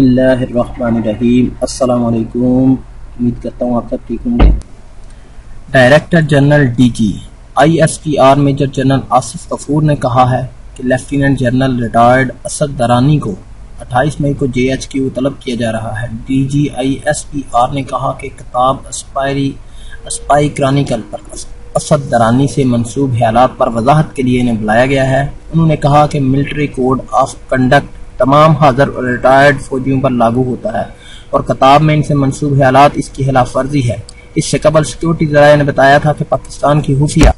बिस्मिल्लाह अर्रहमान अर्रहीम। अस्सलाम वालेकुम। उम्मीद करता हूँ आप सब ठीक होंगे। Director general DG ISPR major general Asif Ghafoor ने कहा है कि लेफ्टिनेंट जनरल रिटायर्ड असद दरानी को 28 मई को JHQ तलब किया जा रहा है। डीजी ISPR ने कहा कि किताब स्पाई क्रॉनिकल पर असद दरानी से मंसूब ख्यालात पर वजाहत के लिए इन्हें बुलाया गया है। उन्होंने कहा कि मिलिट्री कोड ऑफ कंडक्ट तमाम हाज़र और रिटायर्ड फौजियों पर लागू होता है और किताब में इनसे मंसूब ख्यालात इसकी खिलाफ वर्जी है। इससे कबल सिक्योरिटी ज़राए ने बताया था कि पाकिस्तान की खुफिया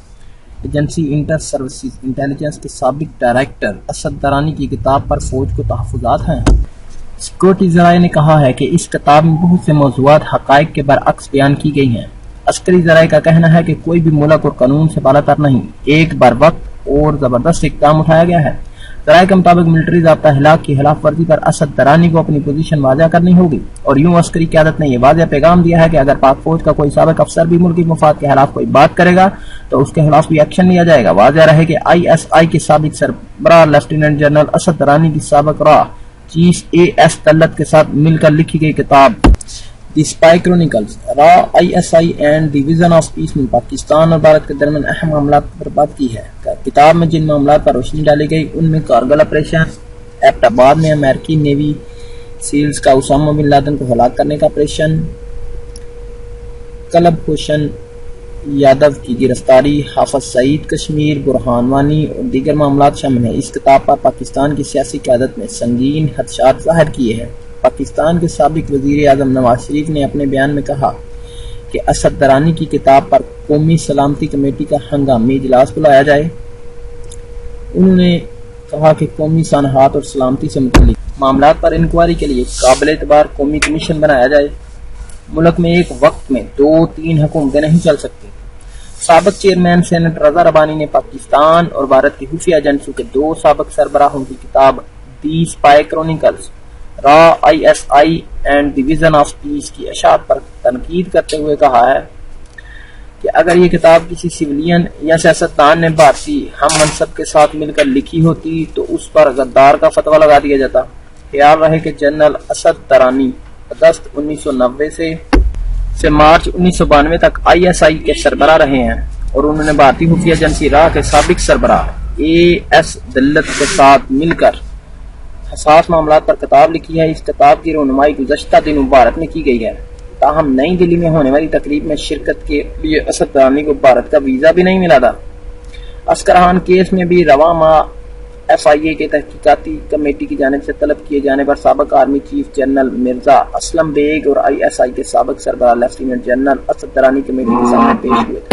एजेंसी इंटर सर्विसेज इंटेलिजेंस के साबिक डायरेक्टर असद दरानी की किताब पर फौज को तहफ़्फ़ुज़ात हैं। सिक्योरिटी ज़राए ने कहा है कि इस किताब में बहुत से मौज़ूआत हक़ाइक़ के बरअक्स बयान की गई हैं। अस्करी ज़राए का कहना है कि कोई भी मुल्क और कानून से बालातर नहीं, एक बार वक्त और ज़बरदस्त इक़दाम उठाया गया है। ज़राए के मुताबिक मिलिट्री ज़ाब्ता हिलाक की खिलाफ वर्जी पर असद दरानी को अपनी पोजीशन वाज़ह करनी होगी और यूं अस्करी क़यादत ने यह वाज़ह पैगाम दिया है कि अगर पाक फौज का कोई साबिक अफसर भी मुल्की मफाद के खिलाफ कोई बात करेगा तो उसके खिलाफ भी एक्शन लिया जाएगा। वाज़ह रहे कि ISI के साबिक सरबराह लेफ्टिनेंट जनरल असद दरानी की साबिक राह चीफ AS तल्लत के साथ मिलकर लिखी गई किताब the spy chronicles ISI and the vision of peace में पाकिस्तान और भारत के दरमियान अहम मामला पर बात की है। किताब में जिन मामला पर रोशनी डाली गई उनमें कारगिल ऑपरेशन, एबटाबाद में अमेरिकी नेवी सील्स का उसामा बिन लादेन को हलाक करने का ऑपरेशन, कुलभूषण यादव की गिरफ्तारी, हाफिज सईद कश्मीर, बुरहान वानी और दीगर मामला शामिल हैं। इस किताब पर पाकिस्तान की सियासी क़यादत ने संगीन खदशात ज़ाहिर किए हैं। पाकिस्तान के साबिक वज़ीर आज़म नवाज शरीफ ने अपने बयान में कहा कि असद दरानी की किताब पर कौमी सलामती कमेटी का हंगामी इजलास बुलाया जाए। उन्होंने कहा कि कौमी सनहात और सलामती से मुतल्लिक मामलात पर इंक्वायरी के लिए काबिल एतबार कौमी कमीशन बनाया जाए। मुल्क में एक वक्त में 2-3 हुकूमतें नहीं चल सकती। साबिक चेयरमैन सेनेटर रजा रबानी ने पाकिस्तान और भारत की खुफिया एजेंसियों के 2 साबिक सरबराहों की किताब the spy chronicles ISI and the vision of peace की अशात पर तनकीद करते हुए कहा है कि अगर ये किताब किसी सिविलियन या सियासतदान ने भारतीय हम मनसब के साथ मिलकर लिखी होती तो उस पर गद्दार का फतवा लगा दिया जाता। ख्याल रहे कि जनरल असद दरानी अगस्त 1990 से मार्च 1992 तक ISI के सरबराह रहे हैं और उन्होंने भारतीय खुफिया एजेंसी राह के साबिक सरबराह AS दल्लत के साथ मिलकर हसास मामला पर किताब लिखी है। इस किताब की रहनुमाई गुज़श्ता दिनों भारत में की गई है। ताहम नई दिल्ली में होने वाली तकरीब में शिरकत के लिए असद दरानी को भारत का वीज़ा भी नहीं मिला था। अस्करहान केस में भी रवां माह FIA के तहकीकाती कमेटी की जानिब से तलब किए जाने पर साबिक army chief general Mirza Aslam Beg और ISI के साबिक सरबराह लेफ्टिनेंट जनरल असद दरानी कमेटी के सामने पेश हुए थे।